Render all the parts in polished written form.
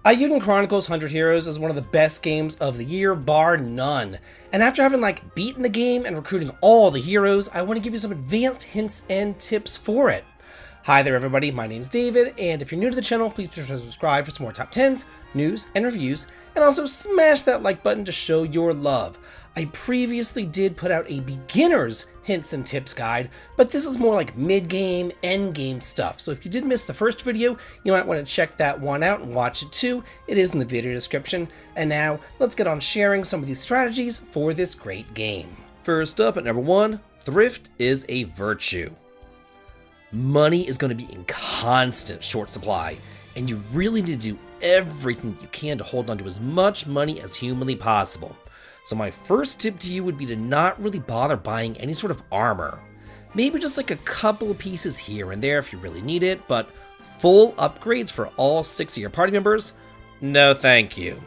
Eiyuden Chronicles 100 Heroes is one of the best games of the year, bar none. And after having beaten the game and recruiting all the heroes, I want to give you some advanced hints and tips for it. Hi there everybody, my name's David, and if you're new to the channel, please be sure to subscribe for some more top 10s, news, and reviews, and also smash that like button to show your love. I previously did put out a beginner's hints and tips guide, but this is more like mid-game, end-game stuff, so if you did miss the first video, you might want to check that one out and watch it too. It is in the video description. And now, let's get on sharing some of these strategies for this great game. First up at number 1, thrift is a virtue. Money is going to be in constant short supply, and you really need to do everything you can to hold on to as much money as humanly possible. So my first tip to you would be to not really bother buying any sort of armor. Maybe just like a couple of pieces here and there if you really need it, but full upgrades for all 6 of your party members? No thank you.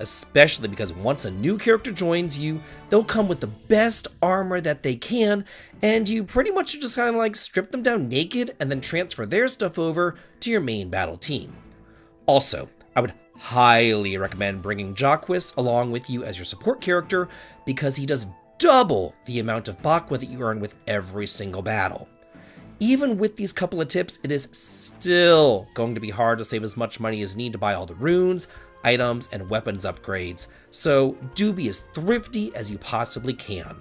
Especially because once a new character joins you, they'll come with the best armor that they can, and you pretty much just kind of strip them down naked and then transfer their stuff over to your main battle team. Also, I would highly recommend bringing Jacques along with you as your support character because he does double the amount of Bakwa that you earn with every single battle. Even with these couple of tips, it is still going to be hard to save as much money as you need to buy all the runes, items, and weapons upgrades, so do be as thrifty as you possibly can.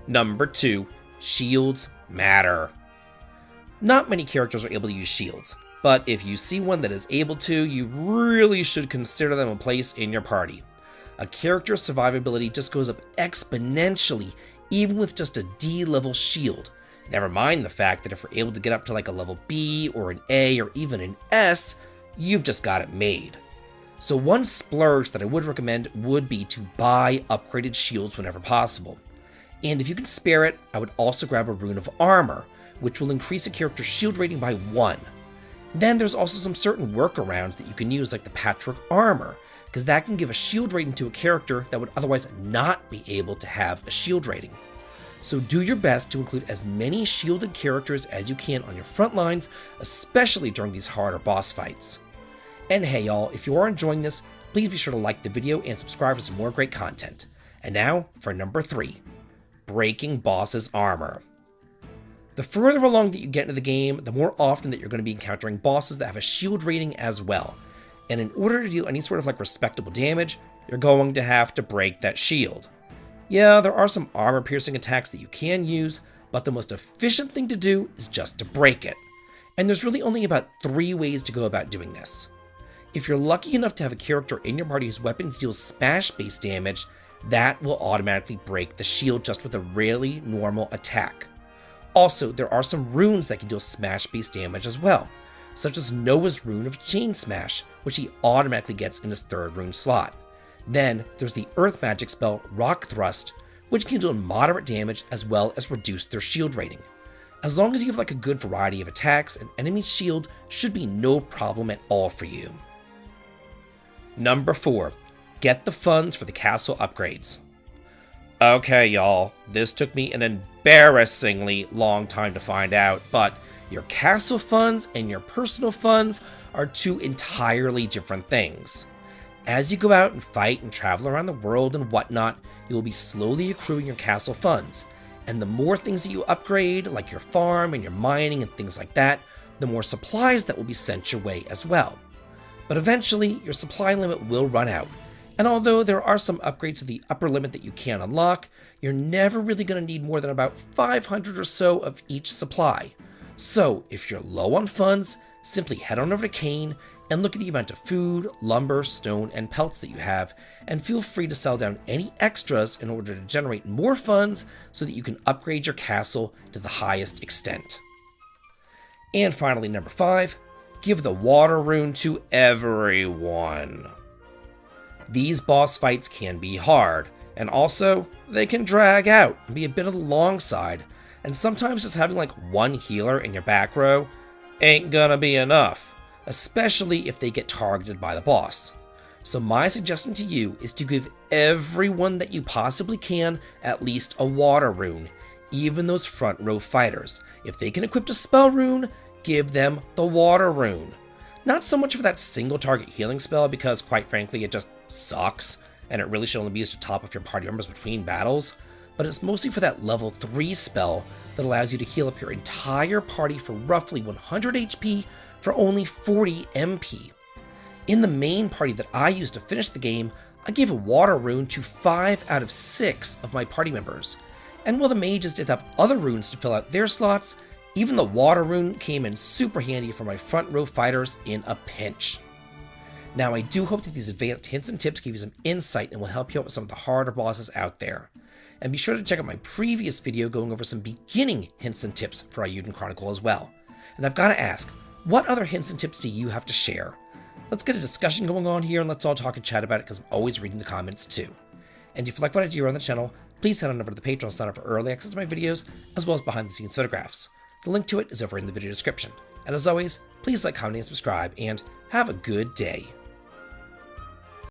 Number 2, shields matter. Not many characters are able to use shields, but if you see one that is able to, you really should consider them a place in your party. A character's survivability just goes up exponentially, even with just a D level shield. Never mind the fact that if we're able to get up to a level B or an A or even an S, you've just got it made. So one splurge that I would recommend would be to buy upgraded shields whenever possible. And if you can spare it, I would also grab a rune of armor, which will increase a character's shield rating by 1. Then there's also some certain workarounds that you can use, like the patchwork armor, because that can give a shield rating to a character that would otherwise not be able to have a shield rating. So do your best to include as many shielded characters as you can on your front lines, especially during these harder boss fights. And hey y'all, if you are enjoying this, please be sure to like the video and subscribe for some more great content. And now for number 3, breaking bosses' armor. The further along that you get into the game, the more often that you're going to be encountering bosses that have a shield rating as well. And in order to deal any sort of respectable damage, you're going to have to break that shield. Yeah, there are some armor-piercing attacks that you can use, but the most efficient thing to do is just to break it. And there's really only about 3 ways to go about doing this. If you're lucky enough to have a character in your party whose weapons deal smash-based damage, that will automatically break the shield just with a really normal attack. Also, there are some runes that can deal smash-based damage as well, such as Noah's rune of Chain Smash, which he automatically gets in his 3rd rune slot. Then, there's the earth magic spell Rock Thrust, which can deal moderate damage as well as reduce their shield rating. As long as you have a good variety of attacks, an enemy's shield should be no problem at all for you. Number 4, get the funds for the castle upgrades. Okay y'all, this took me an embarrassingly long time to find out, but your castle funds and your personal funds are 2 entirely different things. As you go out and fight and travel around the world and whatnot, you'll be slowly accruing your castle funds, and the more things that you upgrade, like your farm and your mining and things like that, the more supplies that will be sent your way as well. But eventually, your supply limit will run out. And although there are some upgrades to the upper limit that you can unlock, you're never really going to need more than about 500 or so of each supply. So if you're low on funds, simply head on over to Kane and look at the amount of food, lumber, stone, and pelts that you have, and feel free to sell down any extras in order to generate more funds so that you can upgrade your castle to the highest extent. And finally, number 5, give the water rune to everyone. These boss fights can be hard, and also, they can drag out and be a bit on the long side, and sometimes just having 1 healer in your back row ain't gonna be enough, especially if they get targeted by the boss. So my suggestion to you is to give everyone that you possibly can at least a water rune, even those front row fighters. If they can equip a spell rune, give them the water rune. Not so much for that single target healing spell because quite frankly it just sucks and it really should only be used to top off your party members between battles, but it's mostly for that level 3 spell that allows you to heal up your entire party for roughly 100 HP for only 40 MP. In the main party that I used to finish the game, I gave a water rune to 5 out of 6 of my party members, and while the mages did have other runes to fill out their slots, even the water rune came in super handy for my front row fighters in a pinch. Now I do hope that these advanced hints and tips give you some insight and will help you out with some of the harder bosses out there. And be sure to check out my previous video going over some beginning hints and tips for Eiyuden Chronicle as well. And I've got to ask, what other hints and tips do you have to share? Let's get a discussion going on here and let's all talk and chat about it because I'm always reading the comments too. And if you like what I do on the channel, please head on over to the Patreon and sign up for early access to my videos as well as behind the scenes photographs. The link to it is over in the video description. And as always, please like, comment, and subscribe, and have a good day.